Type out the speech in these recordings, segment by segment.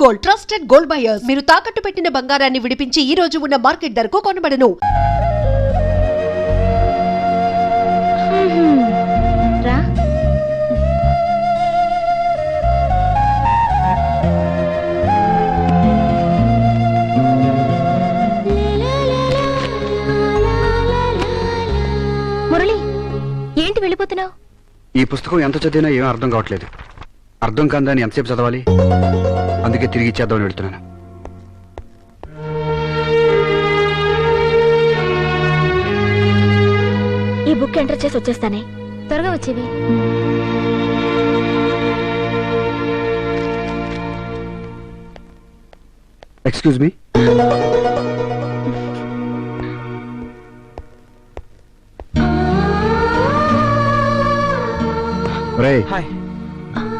Gold, trusted gold buyers. మీరు తాకట్టు పెట్టిన బంగారాన్ని విడిపించి ఈ రోజు ఉన్న మార్కెట్ ధరకు కొనబడను. మురళి, ఏంటి వెళ్ళిపోతున్నావు? ఈ పుస్తకం ఎంత చదివినా ఏమీ అర్థం కావట్లేదు. అర్థం కాదని ఎంతసేపు చదవాలి? అందుకే తిరిగి ఇచ్చేద్దామని వెళ్తున్నాను. ఈ బుక్ ఎంటర్ చేసి వచ్చేస్తానే. త్వరగా వచ్చేవి. Excuse me.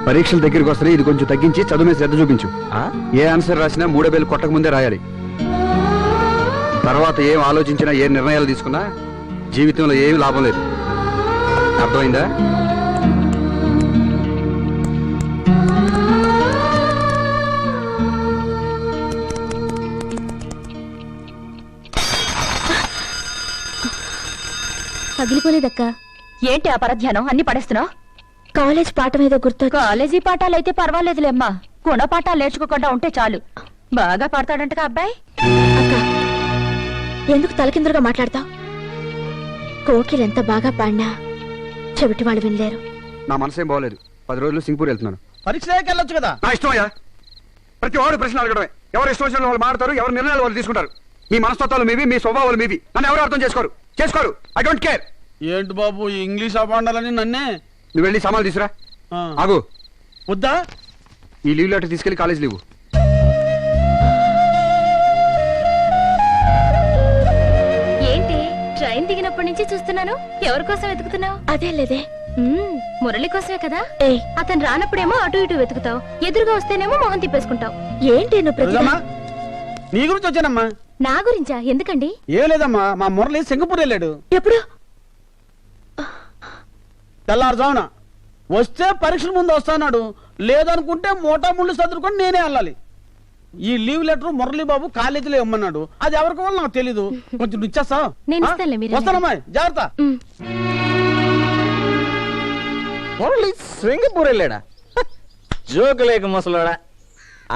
పరీక్షల దగ్గరికి వస్తే ఇది కొంచెం తగ్గించి చదువు మీద శ్రద్ధ చూపించు. ఏ ఆన్సర్ రాసినా 3 వేలు కొట్టక ముందే రాయాలి. తర్వాత ఏం ఆలోచించినా ఏ నిర్ణయాలు తీసుకున్నా జీవితంలో ఏమీ లాభం లేదు. అర్థమైందా? పగిలిపోలేదక్క. ఏంటి ఆ పరధ్యానం? అన్ని పడేస్తున్నావు. కాలేజ్ పాఠం ఏదో గుర్తు. కాలేజీ పాఠాలైతే పర్వాలేదులేమ్మా, గుణపాఠాలు నేర్చుకోకుండా ఉంటే చాలు. బాగా పాడతాడంట అబ్బాయి. అక్క, ఎందుకు తలకిందులుగా మాట్లాడతావు? కోకిలు ఎంత బాగా పాడినా చెవిటి వాళ్ళు వినలేరు. నా మనసేం బాగోలేదు. 10 రోజులు సింగపూర్ వెళ్తున్నాను. పరీక్షలకి వెళ్ళొచ్చు కదా. నా ఇష్టమయ్యా. ప్రతి వాడు ప్రశ్న అడగడమే. ఎవరు ఇష్టం వచ్చిన వాళ్ళు మాట్లాడతారు, ఎవరు నిర్ణయాలు వాళ్ళు తీసుకుంటారు. మీ మనస్తత్వాలు మీవి, మీ స్వభావాలు మీవి. నన్ను ఎవరు అర్థం చేసుకోరు. I don't care. ఏంటి బాబు ఇంగ్లీష్ అపాండాలని నన్నే? నువ్వు వెళ్ళి సామాన్లు తీసురా. ఆగు. వద్దా? ఈ లీవ్ లెటర్ తీసుకెళ్లి కాలేజ్ లీవు. ఏంటి ట్రైన్ దిగినప్పటి నుంచి చూస్తున్నాను. ఎవరి కోసం వెతుకుతున్నావు? అదే లేదే, మురళి కోసమే కదా. అతను రానప్పుడేమో అటు ఇటు వెతుకుతావు, ఎదురుగా వస్తేనేమో మొహం తిప్పేసుకుంటావు. ఏంటి నువ్వు? నీ గురించి వచ్చానమ్మా. నా గురించా? ఎందుకండి? ఏం లేదమ్మా, మా మురళి సింగపూర్ వెళ్ళాడు. ఎప్పుడు? తెల్లారుజామున. వస్తే పరీక్షల ముందు వస్తాడు, లేదనుకుంటే మోటా ముళ్ళు సదురుకొని నేనే వెళ్ళాలి. ఈ లీవ్ లెటర్ మురళి బాబు కాలేజీలో ఇమ్మన్నాడు. అది ఎవరికి వల్ల నాకు తెలీదు. కొంచెం ఇచ్చేస్తావు? వస్తానమ్మా, జాగ్రత్త. మురళి సింగపూర్ వెళ్ళాడా? జోకు లేక ముసలాడా.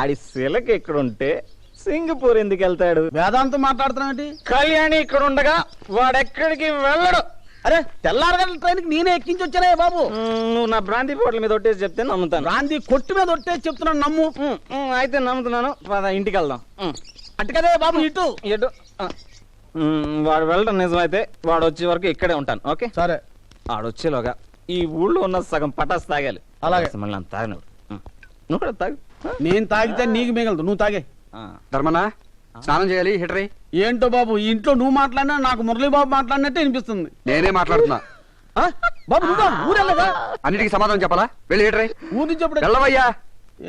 ఆడి శిలక ఎక్కడుంటే సింగపూర్ ఎందుకు వెళ్తాడు? వేదాంతం మాట్లాడుతున్నావు. కళ్యాణి ఇక్కడ ఉండగా వాడెక్కడికి వెళ్ళడు. అరే, తెల్లారగల ట్రైన్ కి నేనే ఎక్కించి వచ్చానే బాబు. నువ్వు నా బ్రాంతి పోట్ల మీద ఒట్టేసి చెప్తే నమ్ముతాను. బ్రాంతి కొట్టు మీద ఒట్టేసి చెప్తున్నాను, నమ్ము. అయితే నమ్ముతున్నాను. ఇంటికి వెళ్దాం. అటు కదే బాబు, ఇటు. వాడు వెళ్ళడం నిజమైతే వాడు వచ్చే వరకు ఇక్కడే ఉంటాను. ఓకే సరే. వాడొచ్చేలోగా ఈ ఊళ్ళో ఉన్న సగం పటాస్ తాగాలి. అలాగే. మళ్ళీ నన్ను తాగను. నువ్వు కూడా తాగు. నేను తాగితే నీకు మిగలదు, నువ్వు తాగే. ధర్మనా, స్నానం చేయాలి. హీటరీ. ఏంటో బాబు, ఇంట్లో నువ్వు మాట్లాడినా నాకు మురళి బాబు మాట్లాడినట్టే అనిపిస్తుంది. నేనే మాట్లాడుతున్నా. బాబు ఊరెళ్ళగా అన్నిటికీ సమాధానం చెప్పాలా? వెళ్ళి హీటరీ. ఊరి నుంచి ఎప్పుడు వెళ్ళవయ్యా.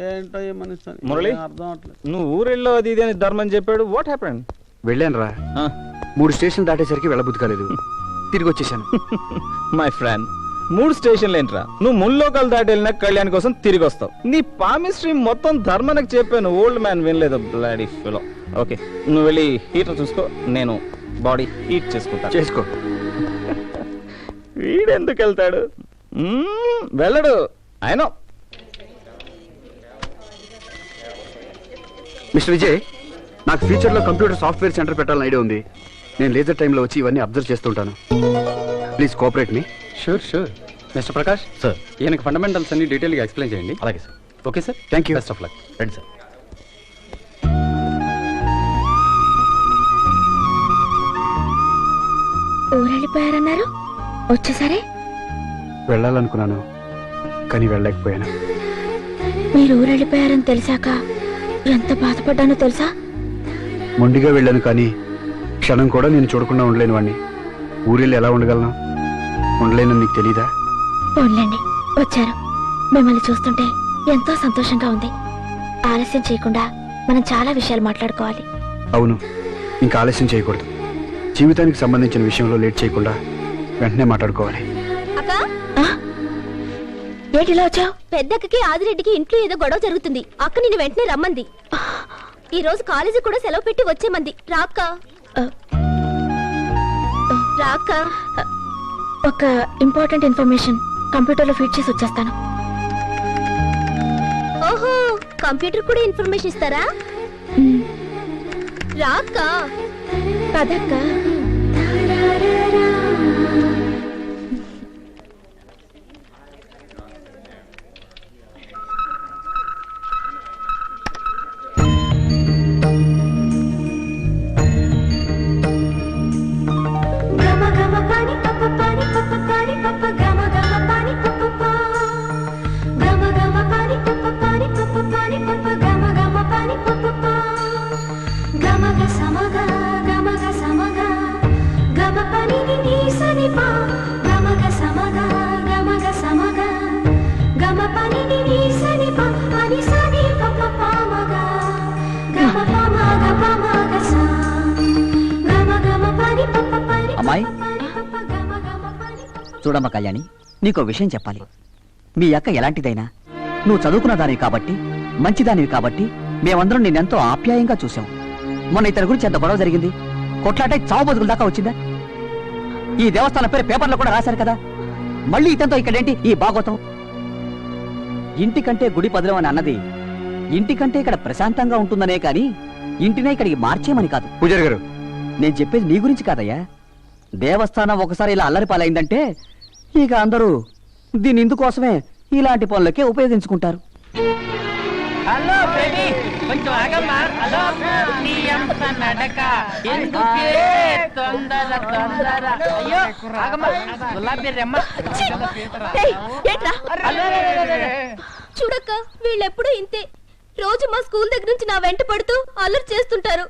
ఏంటో ఏమనిస్తా మురళి, అర్థం అవట్లేదు. నువ్వు ఊరెళ్ళో అది ఇది అని ధర్మం చెప్పాడు. What happened? వెళ్ళాను రా. 3 స్టేషన్ దాటేసరికి వెళ్ళబుద్ధి కాలేదు. తిరిగి వచ్చేసాను. మై ఫ్రెండ్, 3 స్టేషన్లు ఏంట్రా? నువ్వు ముల్లోకాలు దాటి వెళ్ళినా కళ్యాణ్ కోసం తిరిగి వస్తావు. నీ పామిస్ట్రీ మొత్తం ధర్మానికి చెప్పాను. ఓల్డ్ మ్యాన్ వినలేదు. Bloody fellow. ఓకే, నువ్వు వెళ్ళి హీటర్ చూసుకో, నేను బాడీ హీట్ చేసుకో. వీడెందుకు వెళ్తాడు? వెళ్ళడు. ఆయన మిస్టర్ విజయ్, నాకు ఫ్యూచర్ లో కంప్యూటర్ సాఫ్ట్వేర్ సెంటర్ పెట్టాలని ఐడియా ఉంది. నేను లేజర్ టైంలో వచ్చి ఇవన్నీ అబ్జర్వ్ చేస్తుంటాను. Please cooperate me. Sure. Mister Prakash sir, ఈయనకి ఫండమెంటల్స్ అన్ని డీటెయిల్గా ఎక్స్ప్లెయిన్ చేయండి. అలాగే sir. Okay sir, thank you. Best of luck. రండి సార్. ఊరెళ్ళిపోయారన్నారు, వచ్చేసరే? వెళ్ళాలనుకున్నాను, కానీ వెళ్ళలేకపోయాను. మీరు ఊరెళ్ళిపోయారని తెలిసాక ఎంత బాధపడ్డానో తెలుసా? మొండిగా వెళ్ళాను, కానీ క్షణం కూడా నేను చూడకుండా ఉండలేని వాడిని. ఊరెళ్ళి ఎలా ఉండగలను? ఉండలేనని నీకు తెలీదా? ఉండలేండి, వచ్చారు. మిమ్మల్ని చూస్తుంటే ఎంతో సంతోషంగా ఉంది. ఆలస్యం చేయకుండా మనం చాలా విషయాలు మాట్లాడుకోవాలి. అవును, ఇంకా ఆలస్యం చేయకూడదు. జీవితానికి సంబంధించిన విషయంలో లేట్ చేయకుండా వెంటనే మాట్లాడుకోవాలి. ఏంటిలా వచ్చావు? పెద్దక్కకి ఆదిరెడ్డికి ఇంట్లో ఏదో గొడవ జరుగుతుంది. అక్క నిన్ను వెంటనే రమ్మంది. ఈ రోజు కాలేజీ కూడా సెలవు పెట్టి వచ్చేమంది రాక్క రాక్క. ఒక ఇంపార్టెంట్ ఇన్ఫర్మేషన్ కంప్యూటర్లో ఫీడ్ చేసి వచ్చేస్తాను. ఓహో, కంప్యూటర్ కూడా ఇన్ఫర్మేషన్ ఇస్తారా? రాక్క పదక్క. అమ్మాయి చూడమ్మ కళ్యాణి, నీకో విషయం చెప్పాలి. మీ అక్క ఎలాంటిదైనా నువ్వు చదువుకున్న దానివి కాబట్టి, మంచిదానివి కాబట్టి మేమందరం నిన్నెంతో ఆప్యాయంగా చూసాం. మొన్న ఇతని గురించి ఎంత గొడవ జరిగింది, కొట్లాటే చావు బతుకుల దాకా వచ్చిందా? ఈ దేవస్థానం పేరు పేపర్లో కూడా రాశారు కదా. మళ్ళీ ఇతనితో ఇక్కడేంటి ఈ భాగవతం? ఇంటికంటే గుడి పదిలం అని అన్నది ఇంటికంటే ఇక్కడ ప్రశాంతంగా ఉంటుందనే కాని ఇంటినే ఇక్కడికి మార్చేమని కాదు. పూజారి గారు, నేను చెప్పేది నీ గురించి కాదయ్యా. దేవస్థానం ఒకసారి ఇలా అల్లరి పాలైందంటే ఇక అందరూ దీని ఇందుకోసమే ఇలాంటి పనులకే ఉపయోగించుకుంటారు. హలో బేబీ, కొంచెం ఆగమ్మా. హలో, నీ అంత నడక ఎందుకే తొందర తొందర? అయ్యో ఆగమ్మా, గులాబీ రెమ్మ. చూడక్క, వీళ్ళెప్పుడు ఇంతే. రోజు మా స్కూల్ దగ్గర నుంచి నా వెంట పడుతూ అల్లరి చేస్తుంటారు.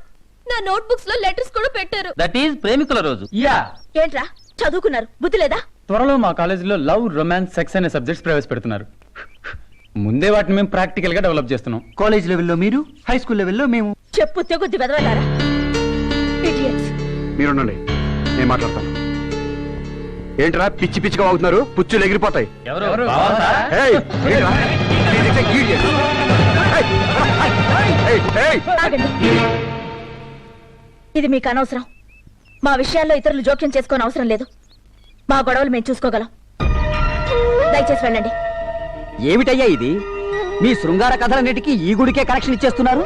నా నోట్ బుక్స్ లో లెటర్స్ కూడా పెట్టారు. దట్ ఈస్ ప్రేమికుల రోజు. యా, ఏంట్రా చదువుకున్నారు, బుద్ధి లేదా? త్వరలో మా కాలేజీలో లవ్, రొమాన్స్, సెక్స్ అనే సబ్జెక్ట్స్ ప్రవేశపెడుతున్నారు. ముందే వాటిని మేము ప్రాక్టికల్ గా డెవలప్ చేస్తున్నాం. కాలేజ్ లెవెల్లో మీరు, హై స్కూల్ లెవెల్లో మేము. చెప్పు తెగుద్ది వెదవలారా. Idiots. మీరుండండి, నేను మాట్లాడతాను. ఏంట్రా పిచ్చి పిచ్చిగా అవుతున్నారు? పుచ్చులు ఎగిరిపోతాయి. ఎవరు? ఏయ్, ఏంట్రా? He's an idiot. Hey, hey, hey. ఆగండి. ఇది మీకు అనవసరం. మా విషయాల్లో ఇతరులు జోక్యం చేసుకోని అవసరం లేదు. మా గొడవలు మేము చూసుకోగలం. దయచేసి వెళ్ళండి. ఏమిటయ్యా ఇది? మీ శృంగార కథలన్నిటికీ ఈ గుడికే కనెక్షన్ ఇచ్చేస్తున్నారు.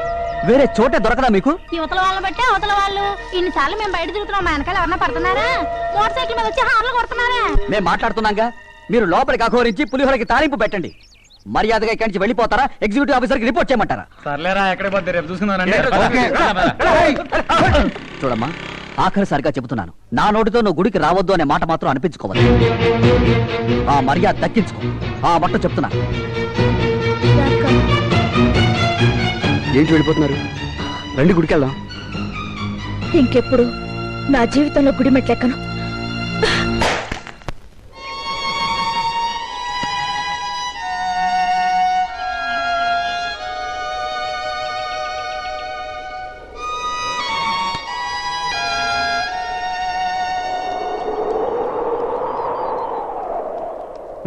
వేరే చోటే దొరకదా మీకు? యువతల వాళ్ళని బట్టి అవతల వాళ్ళు. ఇన్నిసార్లు మేము బయట తిరుగుతున్నాం, మా వెనకాల ఎవరన్నా పడుతున్నారా? మోటార్ సైకిల్ మీద వచ్చి హార్లు కొడుతున్నారా? మేము మాట్లాడుతున్నాగా. మీరు లోపలికి అఘోరించి పులిహోరకి తాలింపు పెట్టండి. మర్యాదగా ఇక్కడి నుంచి వెళ్ళిపోతారా? ఎగ్జిక్యూటివ్ ఆఫీసర్కి రిపోర్ట్ చేయమంటారా? సర్లేరా, ఎక్కడ పోతే రేపు చూసుకుందాం. చూడమ్మా, ఆఖరిసారిగా చెబుతున్నాను, నా నోటితో నువ్వు గుడికి రావద్దు అనే మాట మాత్రం అనిపించుకోవాలి. ఆ మర్యాద దక్కించుకో. ఆ మట్టు చెప్తున్నా. ఏంటి వెళ్ళిపోతున్నారు? రండి, గుడికి వెళ్దాం. ఇంకెప్పుడు నా జీవితంలో గుడి మెట్లెక్కను.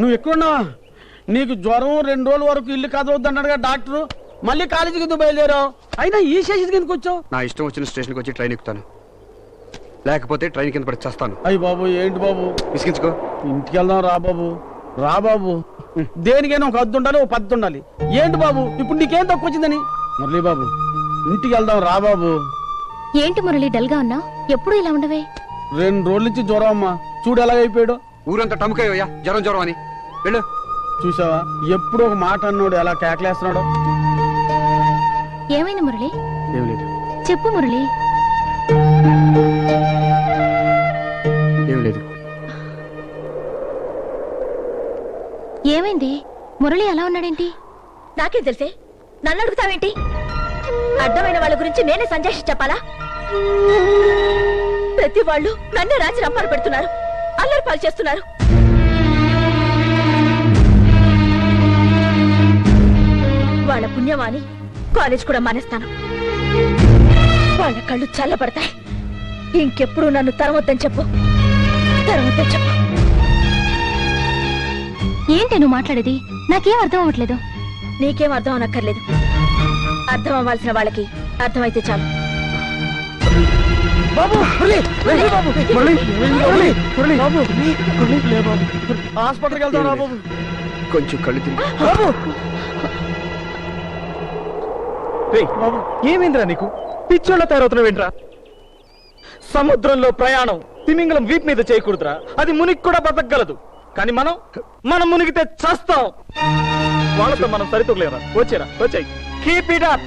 నువ్వు ఎక్కడున్నావా? నీకు జ్వరం 2 రోజుల వరకు ఇల్లు కదవద్దు అన్నాడుగా డాక్టరు. మళ్ళీ కాలేజీకి ఎందుకు బయలుదేరావు? అయినా ఈ స్టేషన్కి ఎందుకు వచ్చావు? నా ఇష్టం వచ్చిన స్టేషన్కి వచ్చి ట్రైన్ ఎక్కుతాను, లేకపోతే ట్రైన్ కింద పడి చేస్తాను. అయ్యి బాబు, ఏంటి బాబు? విసిగించుకో. ఇంటికి వెళ్దాం రా బాబు. రా బాబు. దేనికైనా ఒక హద్దు ఉండాలి, ఒక పద్ధతి ఉండాలి. ఏంటి బాబు ఇప్పుడు నీకేం తక్కువ వచ్చిందని? మురళీ బాబు, ఇంటికి వెళ్దాం రా బాబు. ఏంటి మురళి డల్ గా ఉన్నావు? ఎప్పుడు ఇలా ఉండవే? 2 రోజుల నుంచి జ్వరం అమ్మా. చూడు ఎలాగైపోయాడు. ఊరంతా టముకయ్యా, జ్వరం జ్వరం అని. వెళ్ళు. చూసావా, ఎప్పుడు ఒక మాట అన్నాడు ఎలా కేకలేస్తున్నాడు. ఏమైంది మురళి? ఏం లేదు, చెప్పు మురళి. ఏం లేదు. ఏమైంది? మురళి ఎలా ఉన్నాడేంటి? నాకేం తెలిసే, నన్ను అడుగుతావేంటి? అడ్డమైన వాళ్ళ గురించి నేనే సంజాషి చెప్పాలా? ప్రతి వాళ్ళు నన్నే రాజు రంపాలు పెడుతున్నారు, అల్లరి పాలు చేస్తున్నారు. వాళ్ళ పుణ్యమాని కాలేజ్ కూడా మానేస్తాను. వాళ్ళ కళ్ళు చల్లబడతాయి. ఇంకెప్పుడు నన్ను తరవద్దని చెప్పు, తరవద్దని చెప్పు. ఏంటి నువ్వు మాట్లాడేది? నాకేం అర్థం అవ్వట్లేదు. నీకేం అర్థం అవనక్కర్లేదు. అర్థం అవ్వాల్సిన వాళ్ళకి అర్థమైతే చాలు. హాస్పిటల్కి వెళ్తాం రా బాబు. కొంచెం కళ్ళు తిరిగి. ఏమైందిరా నీకు? పిచ్చోళ్ళ తయారవుతున్నావేంట్రా? సముద్రంలో ప్రయాణం తిమింగలం వీప్ మీద చేయకూడదురా, అది మునిగి కూడా బతకగలదు. కానీ మనం మునిగితే చస్తాం. వాళ్ళతో మనం సరితూగలేరా? వచ్చేరా, వచ్చాయి. Keep it up.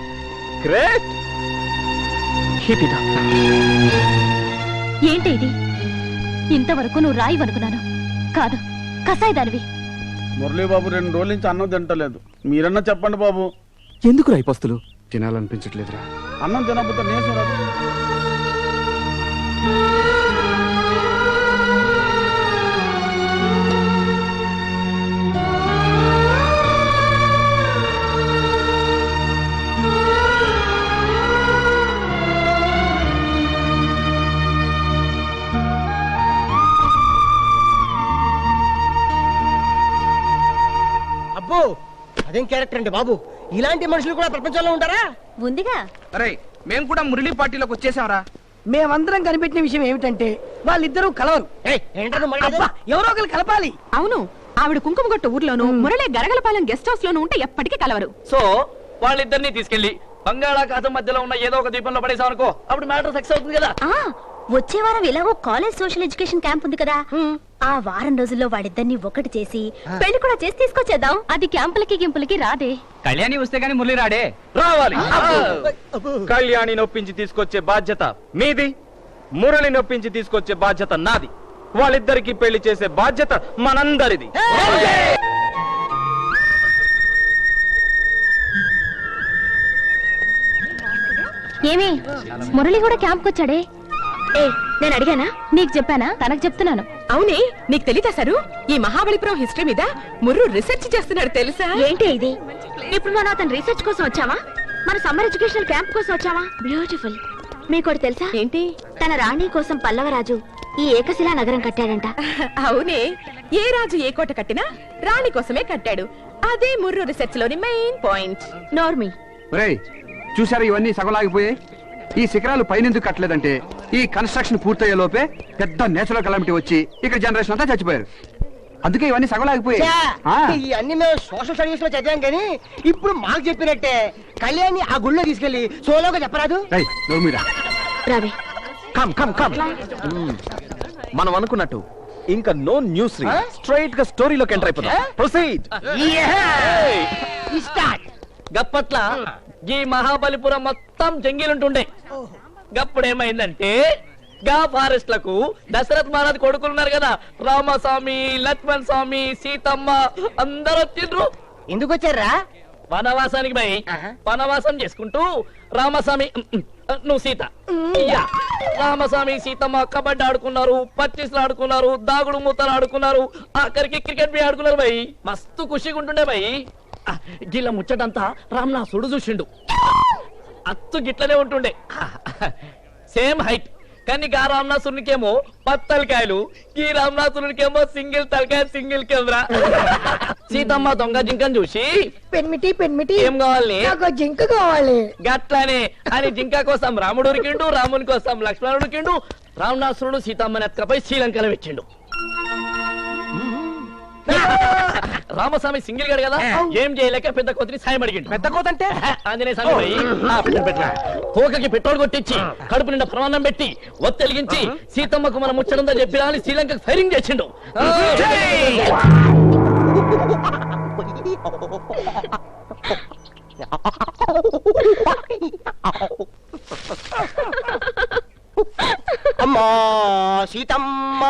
Great. Keep it up. ఏంటి ఇది? ఇంతవరకు నువ్వు రాయి అనుకున్నాను, కాదు కసాయిదానివి. మురళీ బాబు 2 రోజుల నుంచి అన్నం తింటలేదు. మీరన్నా చెప్పండి బాబు. ఎందుకు రైపస్తులు? తినాలనిపించట్లేదురా. అన్నం తినకపోతే నీసం రాదు. అబ్బో అదేం క్యారెక్టర్ అండి బాబు, ఇలాంటి మనుషులు కూడా ప్రపంచంలో ఉంటారా? ఉందిగా. అరే మేము కూడా మురళి పార్టీలోకి వచ్చేసాంరా. మేమందరం కనిపెట్టిన విషయం ఏమిటంటే వాళ్ళిద్దరూ కలవరు. అబ్బా, ఎవరో ఒకరు కలపాలి. అవును, ఆవిడ కుంకుమగొట్ట ఊర్లోను మురళి గరగలపాలెం గెస్ట్ హౌస్ లోను ఉంటే ఎప్పటికీ కలవరు. సో వాళ్ళిద్దరిని తీసుకెళ్లి బంగాళాఖాతం మధ్యలో ఉన్న ఏదో ఒక దీపంలో పడేసాం అనుకో, అప్పుడు మ్యాటర్ సక్సెస్ అవుతుంది కదా. వచ్చే వారం ఎలాగో కాలేజ్ సోషల్ ఎడ్యుకేషన్ క్యాంప్ ఉంది కదా, ఆ వారం రోజుల్లో వాడిద్దరిని ఒకటి చేసి పెళ్లి కూడా చేసి తీసుకొచ్చేద్దాం. అది క్యాంపులకి గింపులకి రాదే. కళ్యాణి వస్తే గానీ మురళి రాడే. రావాలి. కళ్యాణి నొప్పించి తీసుకొచ్చే బాధ్యత మీది, మురళి నొప్పించి తీసుకొచ్చే బాధ్యత నాది. వాళ్ళిద్దరికి పెళ్లి చేసే బాధ్యత మనందరిది. ఏమి మురళి కూడా క్యాంప్ వచ్చాడే? నేను అడిగానా? నీకు చెప్పానా? తనకు చెప్తున్నాను. అవునే, నీకు తెలీదా సరు? ఈ మహాబలిపురం హిస్టరీ మీద ముర్రు రీసెర్చ్ చేస్తున్నాడు తెలుసా? ఏంటి ఇది? ఇప్పుడు మనం అతను రీసెర్చ్ కోసం వచ్చావా, మన సమ్మర్ ఎడ్యుకేషనల్ క్యాంప్ కోసం వచ్చావా? బ్యూటిఫుల్. మీకోటి తెలుసా? ఏంటి? తన రాణి కోసం పల్లవరాజు ఈ ఏకశిలా నగరం కట్టాడంట. అవునే, ఏ రాజు ఏ కోట కట్టినా రాణి కోసమే కట్టాడు. అదే ముర్రు రీసెర్చ్ లోని మెయిన్ పాయింట్. నోర్మి. ఒరేయ్, చూసారా ఇవన్నీ సగలాగిపోయాయి? ఈ శిఖరాలు పైనెందుకు కట్టలేదంటే ఈ కన్స్ట్రక్షన్ పూర్తయ్యే లోపే పెద్ద నేచురల్ కలామిటీ వచ్చి ఇక్కడ జనరేషన్ అంతా చచ్చిపోయారు. అందుకే ఇవన్నీ సగలాగిపోయాయి. ఈ అన్ని మేము సోషల్ సర్వీస్ లో చదివాం కానీ ఇప్పుడు మాకు చెప్పినట్టే కళ్యాణి ఆ గుళ్ళో తీసుకెళ్లి సోలోగా చెప్పరాదు. రావే. Come come come. మనం అనుకున్నట్టు ఇంకా నో న్యూస్, స్ట్రైట్ గా స్టోరీలోకి ఎంటర్ అయిపోతాం. ప్రొసీడ్. గప్పట్ల ఈ మహాబలిపురం మొత్తం జంగిలుంటుండే. గప్పుడేమైందంటే గా ఫారెస్ట్ లకు దశరథ్ మహారాజ్ కొడుకులున్నారు కదా, రామస్వామి, లక్ష్మణ్ స్వామి, సీతమ్మ అందరూ వచ్చిండ్రు. ఎందుకు వచ్చారా? వనవాసానికి పోయి వనవాసం చేసుకుంటూ రామస్వామి నువ్వు సీత రామస్వామి సీతమ్మ కబడ్డీ ఆడుకున్నారు, పచ్చిస్లు ఆడుకున్నారు, దాగుడు మూతలు ఆడుకున్నారు, ఆఖరికి క్రికెట్ బి ఆడుకున్నారు. భయ్ మస్తు ఖుషిగా ఉంటుండే. భయ్ గిల్ల ముచ్చటంతా రామనాసుడు చూసిండు. అత్తు గిట్లనే ఉంటుండే, సేమ్ హైట్. కానీ గా రామనాసునికేమో 10 తలకాయలు, ఈ రామనాసునికేమో సింగిల్ తలకాయ, సింగిల్ కెమెరా. సీతమ్మ దొంగ జింకను చూసి పెన్మిటి ఏం కావాలి? జింక కావాలి. గట్లనే అని జింక కోసం రాముడు ఉరికిండు, రాముని కోసం లక్ష్మణుడు ఉరికిండు. రావణాసురుడు సీతమ్మని ఎత్తుకపోయి శ్రీలంకలో పెట్టిండు. రామస్వామి సింగిల్ గడు కదా, ఏం చేయలేక పెద్ద కోతిని సాయం అడిగిండు. పెద్ద కోత అంటే ఆంజనేయ స్వామి పోయి కోకకి పెట్రోల్ కొట్టించి కడుపు నిండా ప్రమాణం పెట్టి ఒత్తెలిగించి సీతమ్మకు మన ముచ్చడంతో చెప్పినా అని శ్రీలంకకు ఫైరింగ్ చేసిండు. అమ్మా సీతమ్మ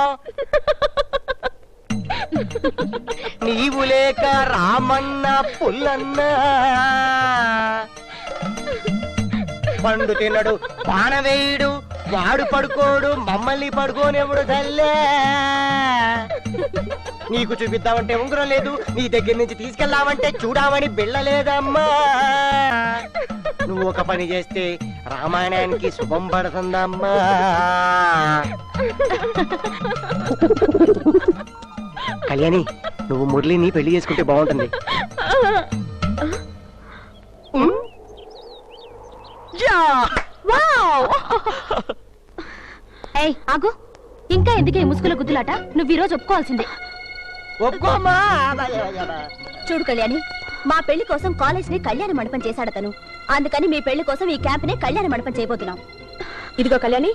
నీవు లేక రామన్న పుల్లన్న పండు తినడు బాణవేయుడు వాడు పడుకోడు మమ్మల్ని పడుకోనెవడు తల్లే. నీకు చూపిద్దామంటే ఉంగరం లేదు, నీ దగ్గర నుంచి తీసుకెళ్దామంటే చూడామని బిళ్ళలేదమ్మా. నువ్వు ఒక పని చేస్తే రామాయణానికి శుభం పడుతుందమ్మా. కళ్యాణి, నువ్వు మురళిని పెళ్లి చేసుకుంటే బాగుంటుంది. ఏయ్ ఆగు, ఇంకా ఎందుకే ఈ ముసుగుల గుద్దులాట? నువ్వు ఈ రోజు ఒప్పుకోవాల్సిందే. ఒప్పుకోమా. చూడు కళ్యాణి, మా పెళ్లి కోసం కాలేజ్ ని కళ్యాణ మండపం చేశాడతను. అందుకని మీ పెళ్లి కోసం ఈ క్యాంప్ ని కళ్యాణ మండపం చేయబోతున్నాం. ఇదిగో కళ్యాణి,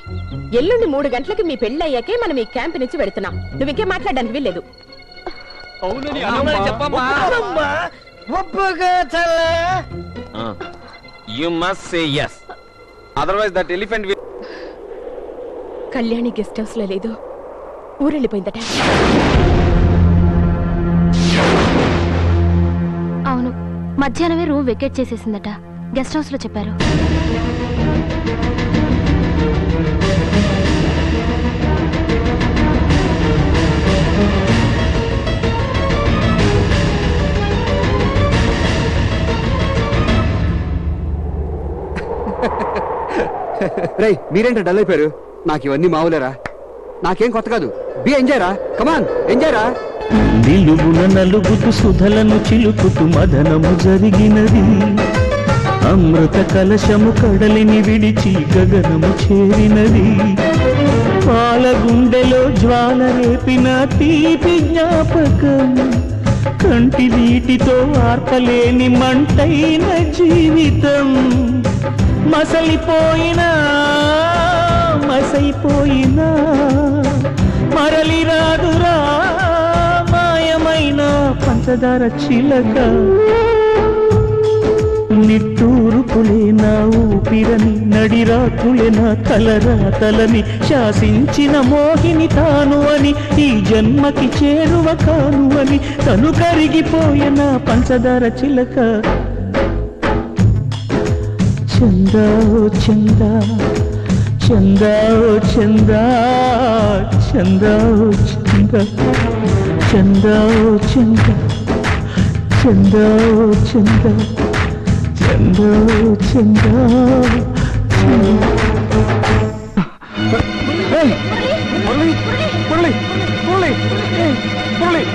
ఎల్లుండి 3 గంటలకి మీ పెళ్లి అయ్యాకే మనం ఈ క్యాంప్ నుంచి వెళుతున్నాం. నువ్వు ఇంకేం మాట్లాడడానికి వీల్లేదు. అవునని చెప్పమ్మా. ఒప్పుగా చల్ల. You must say yes, otherwise that elephant will. Kalyani guest house లో లేదు, ఊరెళ్ళిపోయిందట. అవును, మధ్యాహ్నమే రూమ్ వెకేట్ చేసేసిందట. గెస్ట్ హౌస్ లో చెప్పారు. రేయ్, మీరేంట డల్ అయిపోయారు? నాకు ఇవన్నీ మావులేరా, నాకేం కొత్త కాదు. బి ఎంజాయ్ రా, కమాన్ ఎంజాయ్ రా. నిలువున నలుగుతు సుధలను చిలుకుతూ మదనము జరిగినది. అమృత కలశము కడలిని విడిచి గగనము చేరినది. పాల గుండెలో జ్వాల రేపిన తీపి జ్ఞాపకం, కంటి నీటితో ఆర్పలేని మంటైన జీవితం. మసలిపోయినా మసైపోయినా మరలి రాదురా మాయమైన పంచదార చిలక. నిట్టూరుపులే నా ఊపిరని, నడిరాత్రులే నా తలరాతలని శాసించిన మోహిని తాను అని, ఈ జన్మకి చేరువ కాను అని తను కరిగిపోయిన పంచదార చిలక. చందా ఓ చందా, చందా ఓ చందా, చందా ఓ చందా, చందా ఓ చందా, చందా ఓ చందా, చందా ఓ చందా. మురళి, మురళి, మురళి, మురళి.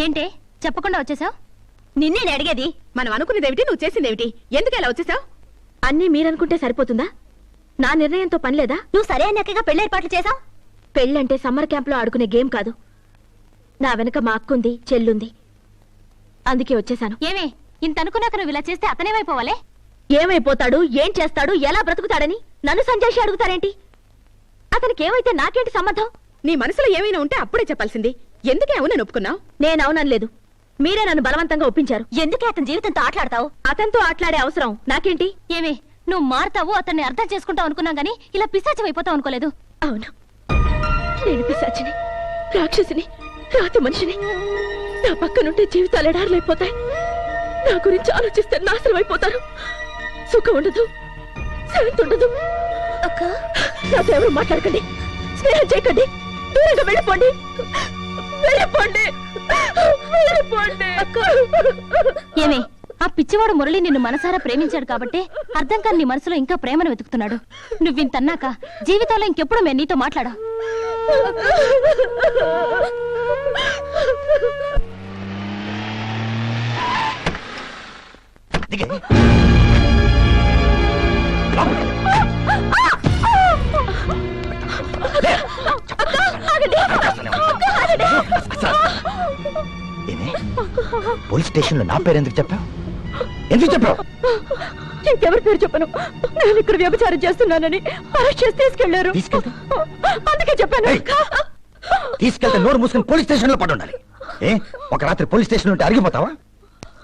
ఏంటే చెప్పకుండా వచ్చేసావు? నిన్నే అడిగేది. మనం అనుకునేదేమిటి, నువ్వు చేసిందేమిటి? ఎందుకు ఇలా వచ్చేసావు? అన్నీ మీరనుకుంటే సరిపోతుందా? నా నిర్ణయంతో పని లేదా? నువ్వు సరే అన్నాకగా పెళ్లి ఏర్పాట్లు చేసావు. పెళ్ళంటే సమ్మర్ క్యాంప్ లో ఆడుకునే గేమ్ కాదు. నా వెనక మా అక్కుంది, చెల్లుంది, అందుకే వచ్చేసాను. ఏమే ఇంత అనుకున్నాక నువ్వు ఇలా చేస్తే అతనేమైపోవాలే? ఏమైపోతాడు, ఏం చేస్తాడు, ఎలా బ్రతుకుతాడని నన్ను సంజాయిషి అడుగుతారేంటి? అతనికి ఏమైతే నాకేంటి సంబంధం? నీ మనసులో ఏమైనా ఉంటే అప్పుడే చెప్పాల్సింది. ఎందుకే అవునని ఒప్పుకున్నావు? నేను అవునలేదు, మీరే నన్ను బలవంతంగా ఒప్పించారు. ఎందుకే అతని జీవితంతో ఆటలాడతావు? అతనితో ఆటలాడే అవసరం నాకేంటి? ఏమే నువ్వు మారుతావు, అతన్ని అర్థం చేసుకుంటావు అనుకున్నాం గానీ ఇలా పిశాచం అయిపోతావు అనుకోలేదు. అవును, నేను పిశాచిని, రాక్షసిని, రాతి మనిషిని. నా పక్కనుంటే జీవితాలు ఎడారులైపోతాయి. నా గురించి ఆలోచిస్తే నాశనం అయిపోతారు. సుఖం ఉండదు, శాంతి ఉండదు. అక్క, నాతో ఎవరు మాట్లాడకండి, స్నేహం చేయకండి, దూరంగా వెళ్ళిపోండి, వెళ్ళిపోండి, వెళ్ళిపోండి. ఏమే ఆ పిచ్చివాడు మురళి నిన్ను మనసారా ప్రేమించాడు కాబట్టి అర్థం కాని నీ మనసులో ఇంకా ప్రేమను వెతుకుతున్నాడు. నువ్వింతన్నాక జీవితంలో ఇంకెప్పుడు మేము నీతో మాట్లాడా. పోలీస్ స్టేషన్ లో నా పేరు ఎందుకు చెప్పావు? ఎందుకు చెప్పావు? ఇంకెవరి పేరు చెప్పను. నేను ఇక్కడ వ్యభిచారం చేస్తున్నానని అరెస్ట్ చేసి తీసుకెళ్లారు. అందుకే చెప్పాను. తీసుకెళ్తే నోరు మూసుకుని పోలీస్ స్టేషన్ లో పడి ఉండాలి. ఒక రాత్రి పోలీస్ స్టేషన్ ఉంటే అరిగిపోతావా?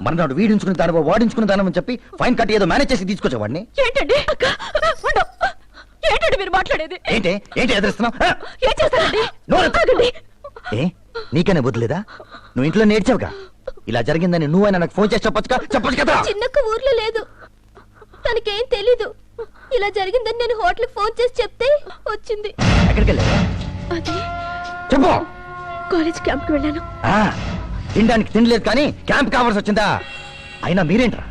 మననాడు వీడించుకుని దాని వాడించుకుని దానని చెప్పి ఫైన్ కట్టి ఏదో మేనేజ్ చేసి తీసుకొచ్చేవాడిని. ఏంటండి ఏంటండి మీరు మాట్లాడేది? ఏంటి ఏంటి ఎదురుస్తున్నావు? ఏం చేస్తారండి? నీకనే బుద్ధి నువ్వు ఇంట్లో నేర్చావుగా. ఇలా జరిగిందని నువ్వైనా నాకు ఫోన్ చేసి చెప్పొచ్చు కదా. చిన్నక్క ఊర్లో లేదు, తనకేం తెలీదు. ఇలా జరిగిందని నేను హోటల్ ఫోన్ చేసి చెప్తే వచ్చింది. ఎక్కడికి వెళ్ళావు? అది చెప్పు. కాలేజ్ క్యాంప్ కి వెళ్ళాను. తినడానికి తినలేదు కానీ క్యాంప్ కావాల్సి వచ్చిందా? అయినా మీరేంట్రా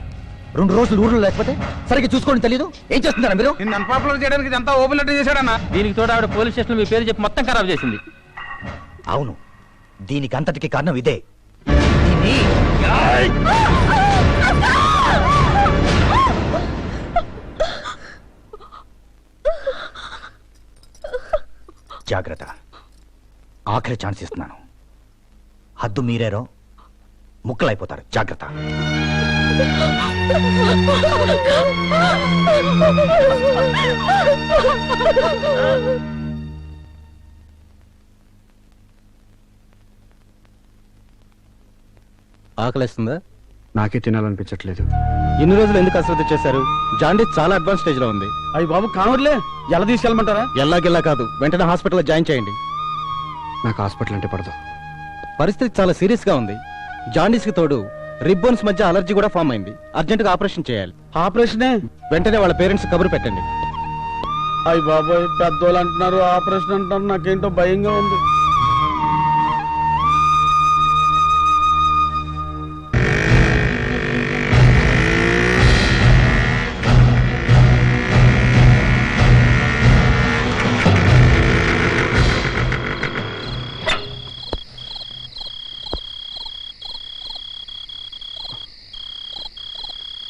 2 రోజులు ఊర్లో లేకపోతే సరిగ్గా చూసుకోండి తెలీదు. ఏం చేస్తున్నారా మీరు? అన్పాపులర్ చేయడానికి ఇదంతా ఓపెన్ లెటర్ చేశాడన్నా. దీనికి తోడు ఆవిడ పోలీస్ స్టేషన్ మీ పేరు చెప్పి మొత్తం ఖరాబ్ చేసింది. అవును, దీనికి అంతటికి కారణం ఇదే. జాగ్రత్త. ఆఖరి ఛాన్స్ ఇస్తున్నాను. హద్దు మీరేరో ముక్కలైపోతారు. జాగ్రత్త. ఆకలిస్తుందా? నాకే తినాలనిపించట్లేదు. ఇన్ని రోజులు ఎందుకు అశ్రద్ధ చేశారు? జాండీస్ చాలా అడ్వాన్స్ స్టేజ్ లో ఉంది. అయ్యి బాబు కావట్లే, ఎలా తీసుకెళ్ళమంటారా? ఎల్లాగిల్లా కాదు, వెంటనే హాస్పిటల్లో జాయిన్ చేయండి. నాకు హాస్పిటల్ అంటే పడదు. పరిస్థితి చాలా సీరియస్ గా ఉంది. జాండీస్ కి తోడు రిబ్బన్స్ మధ్య అలర్జీ కూడా ఫామ్ అయింది. అర్జెంట్ గా ఆపరేషన్ చేయాలి. ఆపరేషనే? వెంటనే వాళ్ళ పేరెంట్స్ కబురు పెట్టండి. అయ్యి బాబోయ్, పెద్దోళ్ళు అంటున్నారు, ఆపరేషన్ అంటున్నారు, నాకేంటో భయంగా ఉంది.